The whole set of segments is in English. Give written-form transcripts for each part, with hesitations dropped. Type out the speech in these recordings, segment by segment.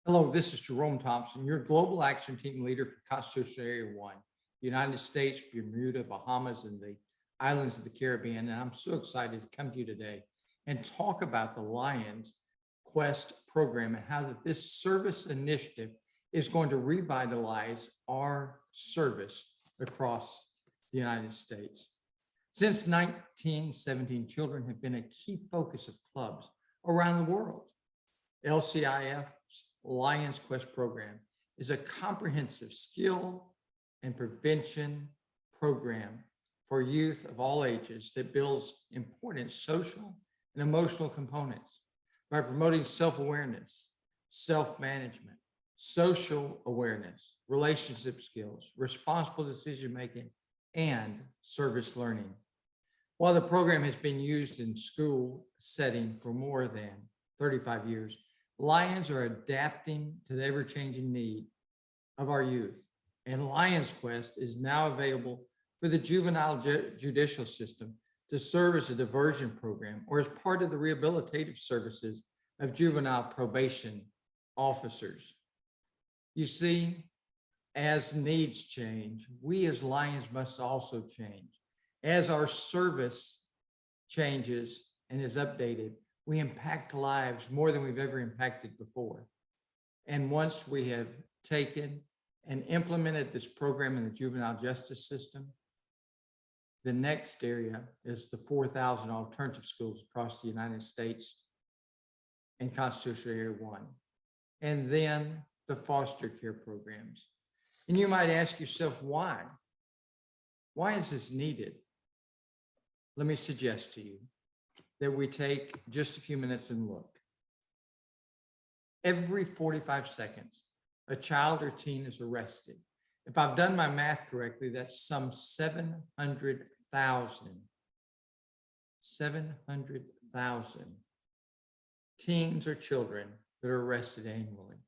Hello, this is Jerome Thompson, your Global Action Team Leader for Constitutional Area 1, United States, Bermuda, Bahamas, and the islands of the Caribbean. And I'm so excited to come to you today and talk about the Lions Quest program and how that this service initiative is going to revitalize our service across the United States. Since 1917, children have been a key focus of clubs around the world. LCIF's Lions Quest program is a comprehensive skill and prevention program for youth of all ages that builds important social and emotional components by promoting self-awareness, self-management, social awareness, relationship skills, responsible decision-making, and service learning. While the program has been used in school setting for more than 35 years, Lions are adapting to the ever-changing need of our youth. And Lions Quest is now available for the juvenile judicial system to serve as a diversion program or as part of the rehabilitative services of juvenile probation officers. You see, as needs change, we as Lions must also change. As our service changes and is updated, we impact lives more than we've ever impacted before. And once we have taken and implemented this program in the juvenile justice system, the next area is the 4,000 alternative schools across the United States and Constitutional Area 1, and then the foster care programs. And you might ask yourself, why? Why is this needed? Let me suggest to you that we take just a few minutes and look. Every 45 seconds, a child or teen is arrested. If I've done my math correctly, that's some 700,000 teens or children that are arrested annually.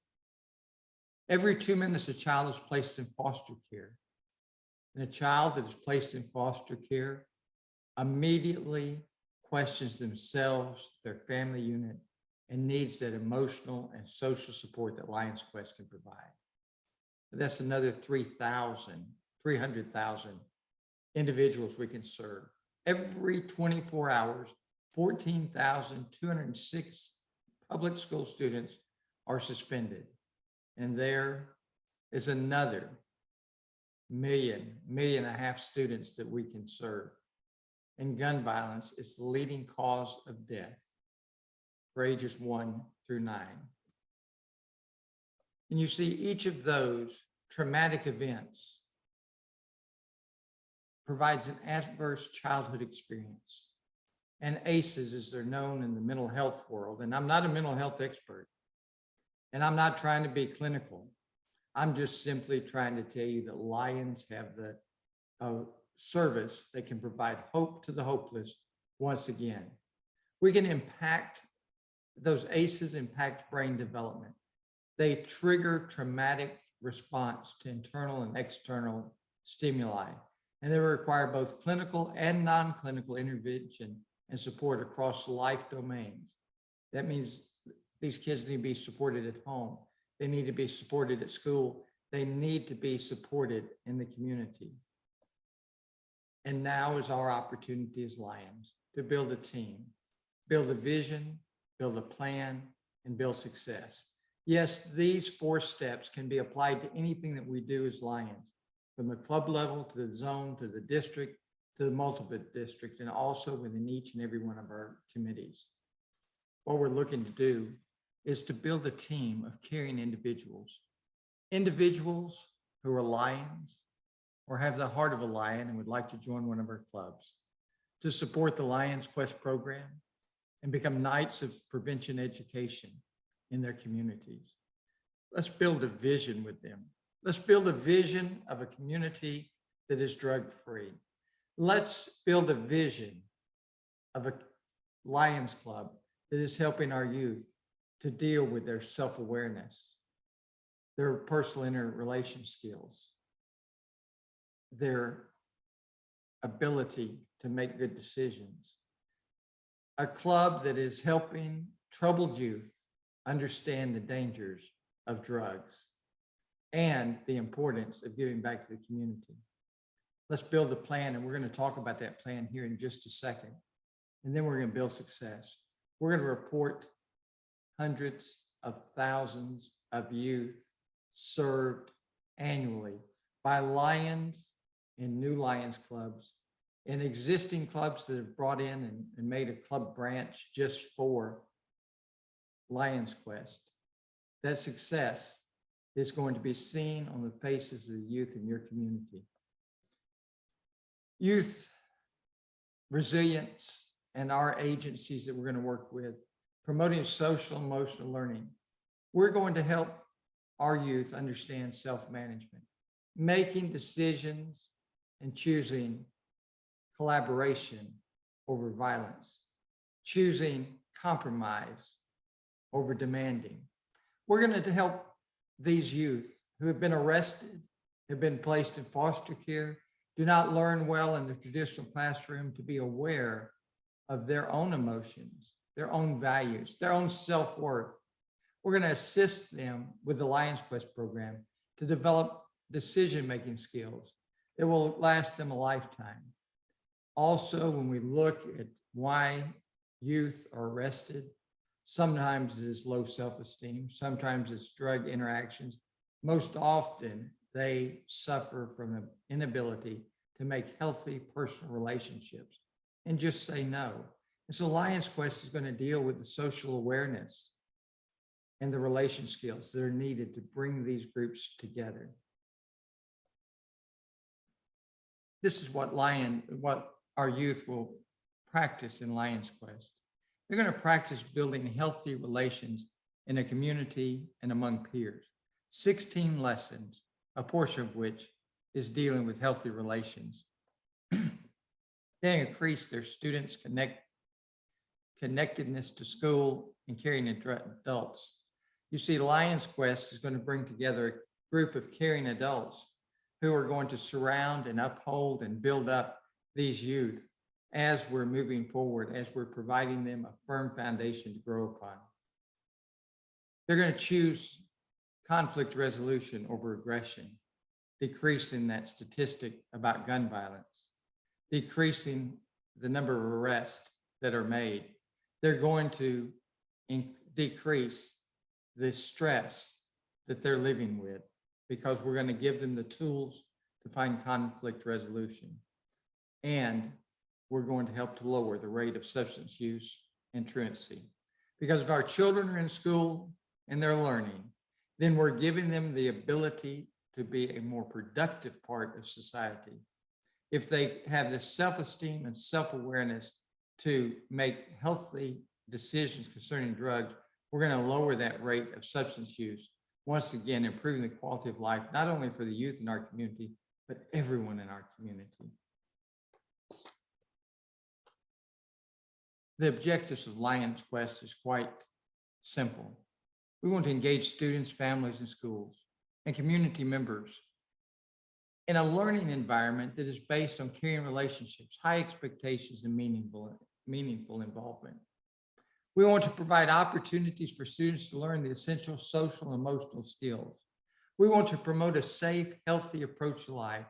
Every 2 minutes, a child is placed in foster care. And a child that is placed in foster care immediately questions themselves, their family unit, and needs that emotional and social support that Lions Quest can provide. But that's another 300,000 individuals we can serve. Every 24 hours, 14,206 public school students are suspended. And there is another million and a half students that we can serve. And gun violence is the leading cause of death for ages 1 through 9. And you see, each of those traumatic events provides an adverse childhood experience. And ACEs, as they're known in the mental health world, and I'm not a mental health expert, and I'm not trying to be clinical. I'm just simply trying to tell you that Lions have the service that can provide hope to the hopeless once again. We can impact, those ACEs impact brain development. They trigger traumatic response to internal and external stimuli, and they require both clinical and non-clinical intervention and support across life domains. That means these kids need to be supported at home. They need to be supported at school. They need to be supported in the community. And now is our opportunity as Lions to build a team, build a vision, build a plan, and build success. Yes, these 4 steps can be applied to anything that we do as Lions, from the club level to the zone, to the district, to the multiple district, and also within each and every one of our committees. What we're looking to do is to build a team of caring individuals who are Lions, or have the heart of a lion and would like to join one of our clubs, to support the Lions Quest program and become Knights of Prevention Education in their communities. Let's build a vision with them. Let's build a vision of a community that is drug-free. Let's build a vision of a Lions Club that is helping our youth to deal with their self-awareness, their personal interrelation skills, their ability to make good decisions. A club that is helping troubled youth understand the dangers of drugs and the importance of giving back to the community. Let's build a plan, and we're going to talk about that plan here in just a second. And then we're going to build success. We're going to report hundreds of thousands of youth served annually by Lions and new Lions clubs and existing clubs that have brought in and made a club branch just for Lions Quest. That success is going to be seen on the faces of the youth in your community. Youth resilience and our agencies that we're going to work with, promoting social emotional learning. We're going to help our youth understand self-management, making decisions and choosing collaboration over violence, choosing compromise over demanding. We're going to help these youth who have been arrested, have been placed in foster care, do not learn well in the traditional classroom to be aware of their own emotions, their own values, their own self-worth. We're going to assist them with the Lions Quest program to develop decision-making skills that will last them a lifetime. Also, when we look at why youth are arrested, sometimes it is low self-esteem, sometimes it's drug interactions. Most often, they suffer from an inability to make healthy personal relationships and just say no. And so Lions Quest is going to deal with the social awareness and the relation skills that are needed to bring these groups together. This is what our youth will practice in Lions Quest. They're going to practice building healthy relations in a community and among peers. 16 lessons, a portion of which is dealing with healthy relations. They increase their students' connectedness to school and caring adults. You see, Lions Quest is going to bring together a group of caring adults who are going to surround and uphold and build up these youth as we're moving forward, as we're providing them a firm foundation to grow upon. They're going to choose conflict resolution over aggression, decreasing that statistic about gun violence, decreasing the number of arrests that are made. They're going to decrease the stress that they're living with because we're going to give them the tools to find conflict resolution. And we're going to help to lower the rate of substance use and truancy. Because if our children are in school and they're learning, then we're giving them the ability to be a more productive part of society. If they have the self-esteem and self-awareness to make healthy decisions concerning drugs, we're going to lower that rate of substance use, once again, improving the quality of life, not only for the youth in our community, but everyone in our community. The objectives of Lions Quest is quite simple. We want to engage students, families, and schools, and community members in a learning environment that is based on caring relationships, high expectations, and meaningful involvement. We want to provide opportunities for students to learn the essential social and emotional skills. We want to promote a safe, healthy approach to life,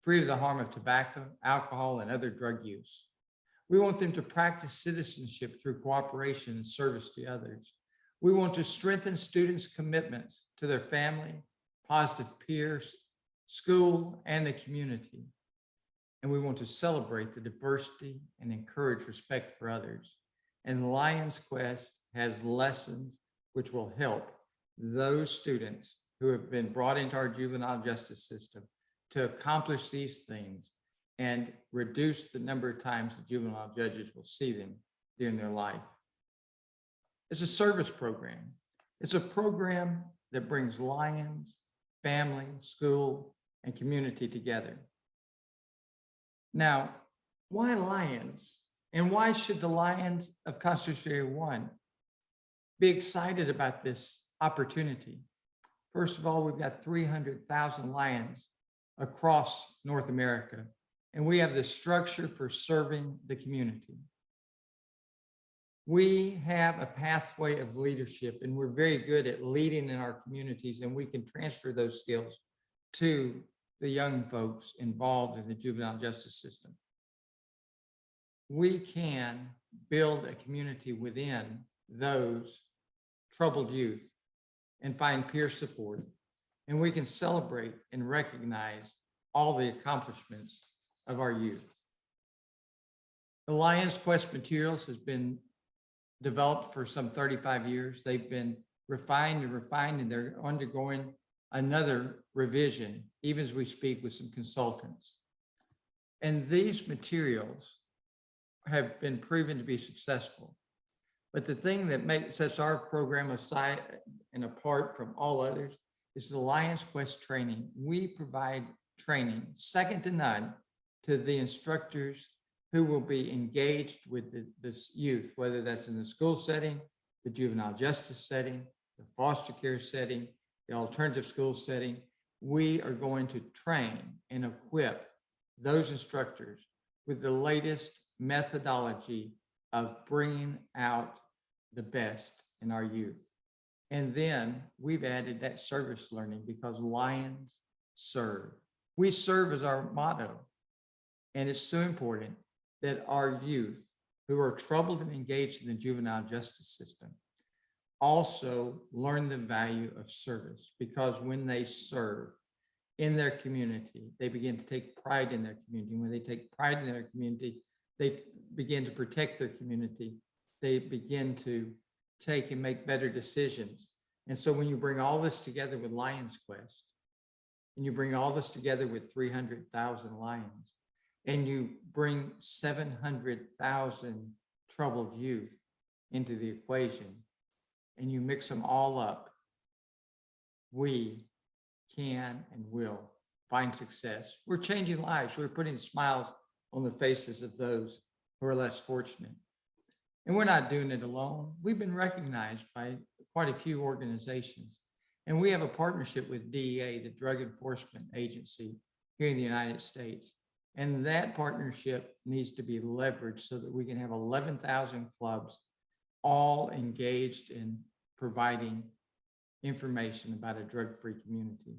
free of the harm of tobacco, alcohol, and other drug use. We want them to practice citizenship through cooperation and service to others. We want to strengthen students' commitments to their family, positive peers, school, and the community. And we want to celebrate the diversity and encourage respect for others. And Lions Quest has lessons which will help those students who have been brought into our juvenile justice system to accomplish these things and reduce the number of times the juvenile judges will see them during their life. It's a service program. It's a program that brings Lions, family, school, and community together. Now, why Lions? And why should the Lions of Constitution Area 1 be excited about this opportunity? First of all, we've got 300,000 Lions across North America, and we have the structure for serving the community. We have a pathway of leadership, and we're very good at leading in our communities, and we can transfer those skills to the young folks involved in the juvenile justice system. We can build a community within those troubled youth and find peer support. And we can celebrate and recognize all the accomplishments of our youth. The Lions Quest materials has been developed for some 35 years. They've been refined, and they're undergoing another revision, even as we speak, with some consultants. And these materials have been proven to be successful. But the thing that sets our program aside and apart from all others is the Lions Quest training. We provide training second to none to the instructors who will be engaged with this youth, whether that's in the school setting, the juvenile justice setting, the foster care setting, the alternative school setting. We are going to train and equip those instructors with the latest methodology of bringing out the best in our youth. And then we've added that service learning, because Lions serve. We serve as our motto. And it's so important that our youth who are troubled and engaged in the juvenile justice system also learn the value of service, because when they serve in their community, they begin to take pride in their community. When they take pride in their community, they begin to protect their community. They begin to take and make better decisions. And so when you bring all this together with Lions Quest, and you bring all this together with 300,000 lions, and you bring 700,000 troubled youth into the equation, and you mix them all up, we can and will find success. We're changing lives. We're putting smiles on the faces of those who are less fortunate. And we're not doing it alone. We've been recognized by quite a few organizations. And we have a partnership with DEA, the Drug Enforcement Agency here in the United States. And that partnership needs to be leveraged so that we can have 11,000 clubs all engaged in providing information about a drug-free community.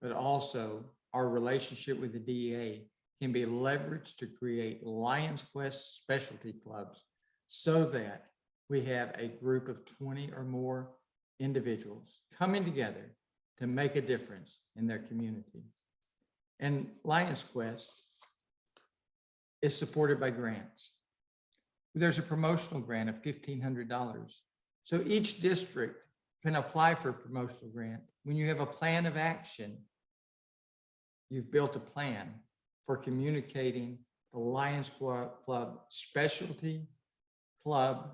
But also our relationship with the DEA can be leveraged to create Lions Quest specialty clubs, so that we have a group of 20 or more individuals coming together to make a difference in their communities. And Lions Quest is supported by grants. There's a promotional grant of $1,500. So each district can apply for a promotional grant. When you have a plan of action, you've built a plan for communicating the Lions Club specialty club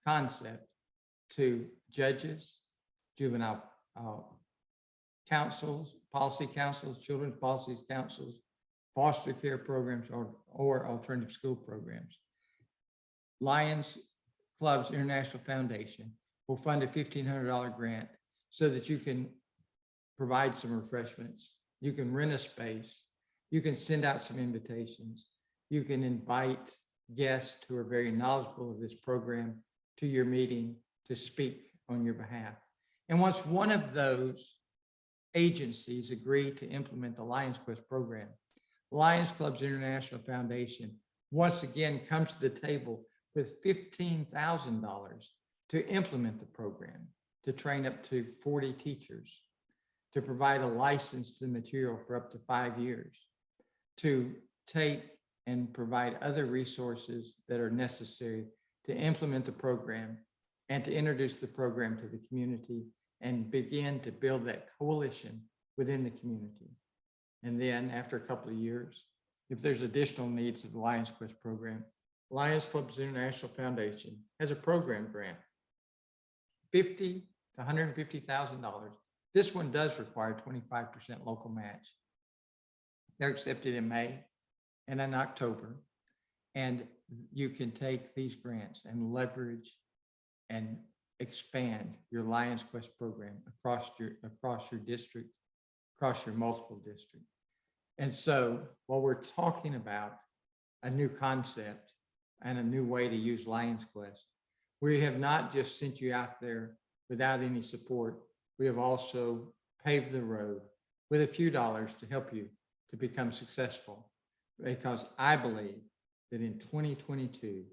concept to judges, juvenile councils, policy councils, children's policies councils, foster care programs, or alternative school programs. Lions Clubs International Foundation will fund a $1,500 grant so that you can provide some refreshments. You can rent a space. You can send out some invitations. You can invite guests who are very knowledgeable of this program to your meeting to speak on your behalf. And once one of those agencies agree to implement the Lions Quest program, Lions Clubs International Foundation once again comes to the table with $15,000 to implement the program, to train up to 40 teachers, to provide a license to the material for up to 5 years, to take and provide other resources that are necessary to implement the program and to introduce the program to the community and begin to build that coalition within the community. And then after a couple of years, if there's additional needs of the Lions Quest program, Lions Clubs International Foundation has a program grant, $50,000 to $150,000. This one does require 25% local match. They're accepted in May and in October. And you can take these grants and leverage and expand your Lions Quest program across your district, across your multiple districts. And so while we're talking about a new concept and a new way to use Lions Quest. We have not just sent you out there without any support. We have also paved the road with a few dollars to help you to become successful, because I believe that in 2022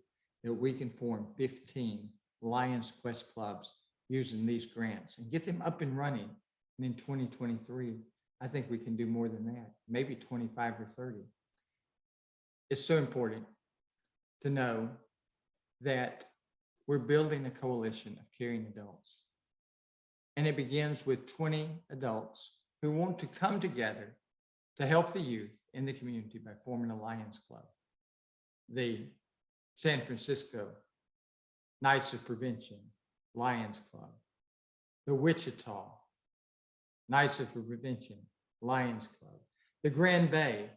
that we can form 15 Lions Quest clubs using these grants and get them up and running. And in 2023, I think we can do more than that, maybe 25 or 30. It's so important to know that we're building a coalition of caring adults. And it begins with 20 adults who want to come together to help the youth in the community by forming a Lions Club. The San Francisco Knights of Prevention Lions Club, the Wichita Knights of Prevention Lions Club, the Grand Bay,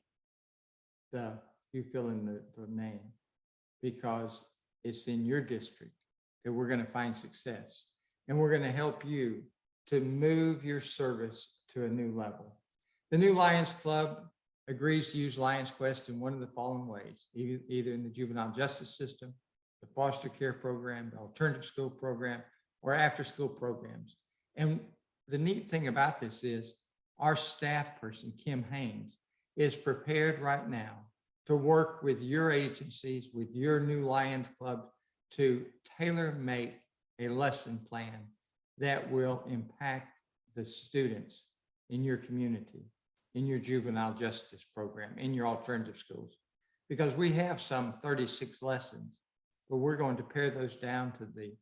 you fill in the name, because it's in your district that we're going to find success. And we're going to help you to move your service to a new level. The new Lions Club agrees to use Lions Quest in one of the following ways, either in the juvenile justice system, the foster care program, the alternative school program, or after school programs. And the neat thing about this is our staff person, Kim Haynes, is prepared right now to work with your agencies, with your new Lions Club, to tailor make a lesson plan that will impact the students in your community, in your juvenile justice program, in your alternative schools. Because we have some 36 lessons, but we're going to pare those down to the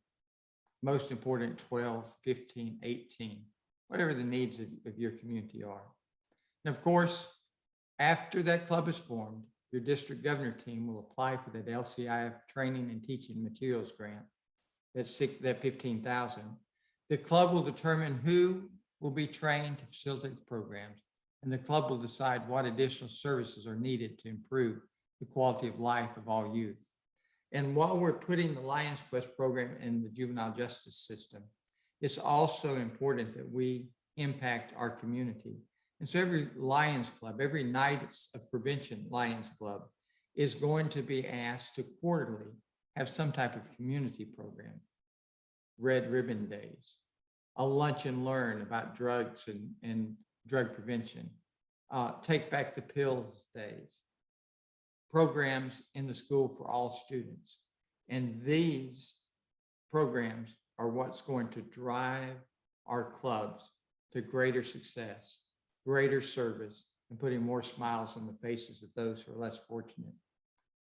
most important 12, 15, 18, whatever the needs of your community are. And of course, after that club is formed, your district governor team will apply for that LCIF training and teaching materials grant. That's that $15,000. The club will determine who will be trained to facilitate the programs, and the club will decide what additional services are needed to improve the quality of life of all youth. And while we're putting the Lions Quest program in the juvenile justice system, it's also important that we impact our community. And so every Lions Club, every Knights of Prevention Lions Club is going to be asked to quarterly have some type of community program, Red Ribbon Days, a lunch and learn about drugs and drug prevention, Take Back the Pills Days, programs in the school for all students. And these programs are what's going to drive our clubs to greater success, greater service, and putting more smiles on the faces of those who are less fortunate.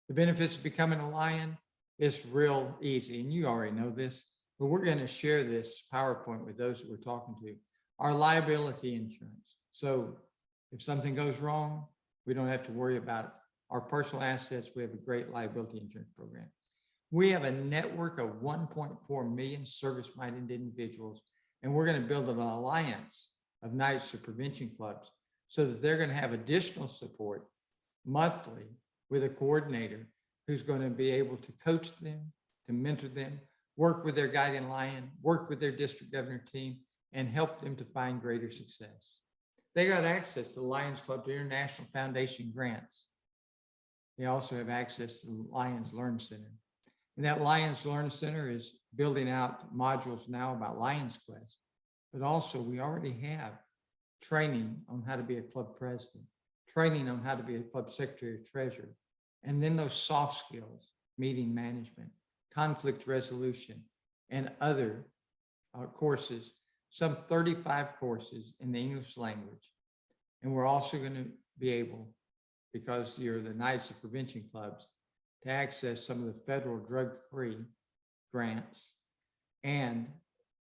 The benefits of becoming a Lion is real easy, and you already know this, but we're going to share this PowerPoint with those that we're talking to. Our liability insurance. So if something goes wrong, we don't have to worry about our personal assets. We have a great liability insurance program. We have a network of 1.4 million service-minded individuals, and we're going to build an alliance of Knights of Prevention clubs so that they're going to have additional support monthly with a coordinator who's going to be able to coach them, to mentor them, work with their guiding lion, work with their district governor team, and help them to find greater success. They got access to the Lions Club to International Foundation grants. They also have access to the Lions Learn Center. And that Lions Learn Center is building out modules now about Lions Quest, but also we already have training on how to be a club president, training on how to be a club secretary or treasurer, and then those soft skills, meeting management, conflict resolution, and other courses, some 35 courses in the English language. And we're also going to be able, because you're the Knights of Prevention clubs, to access some of the federal drug-free grants and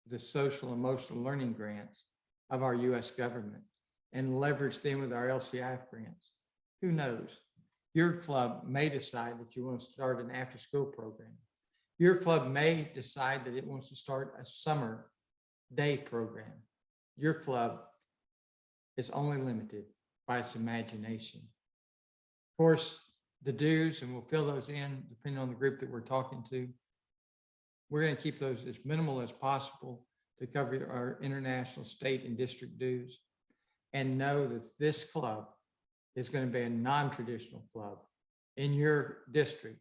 the social emotional learning grants of our U.S. government and leverage them with our LCIF grants. Who knows? Your club may decide that you want to start an after-school program. Your club may decide that it wants to start a summer day program. Your club is only limited by its imagination. Of course, the dues, and we'll fill those in depending on the group that we're talking to. We're going to keep those as minimal as possible to cover our international, state, and district dues, and know that this club is going to be a non-traditional club in your district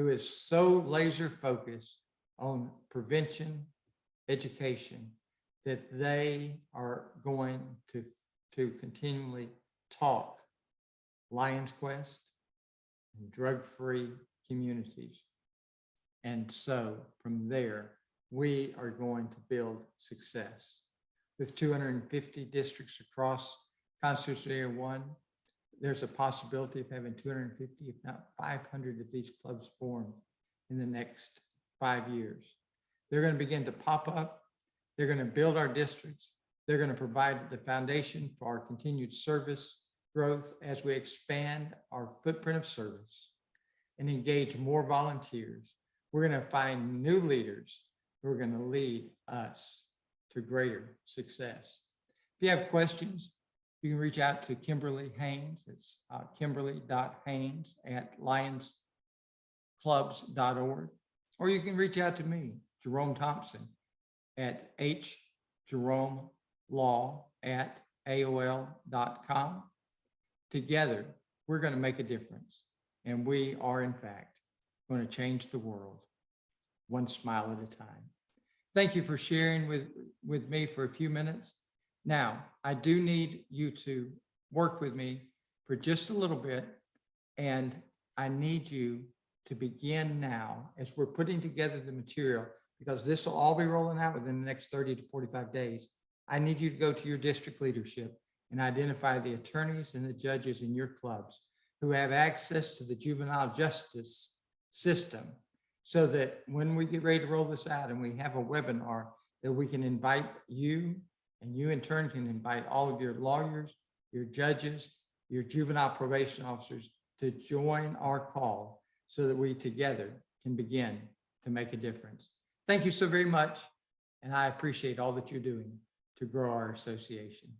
who is so laser focused on prevention, education, that they are going to continually talk Lions Quest and drug-free communities. And so from there, we are going to build success. With 250 districts across Constitutional Area 1, there's a possibility of having 250, if not 500 of these clubs formed in the next 5 years. They're going to begin to pop up. They're going to build our districts. They're going to provide the foundation for our continued service growth as we expand our footprint of service and engage more volunteers. We're going to find new leaders who are going to lead us to greater success. If you have questions, you can reach out to Kimberly Haynes. It's kimberly.haynes@lionsclubs.org. Or you can reach out to me, Jerome Thompson, at hjeromelaw@aol.com. Together, we're going to make a difference. And we are, in fact, going to change the world one smile at a time. Thank you for sharing with me for a few minutes. Now, I do need you to work with me for just a little bit, and I need you to begin now as we're putting together the material, because this will all be rolling out within the next 30 to 45 days. I need you to go to your district leadership and identify the attorneys and the judges in your clubs who have access to the juvenile justice system, so that when we get ready to roll this out and we have a webinar, that we can invite you, and you in turn can invite all of your lawyers, your judges, your juvenile probation officers to join our call, so that we together can begin to make a difference. Thank you so very much. And I appreciate all that you're doing to grow our association.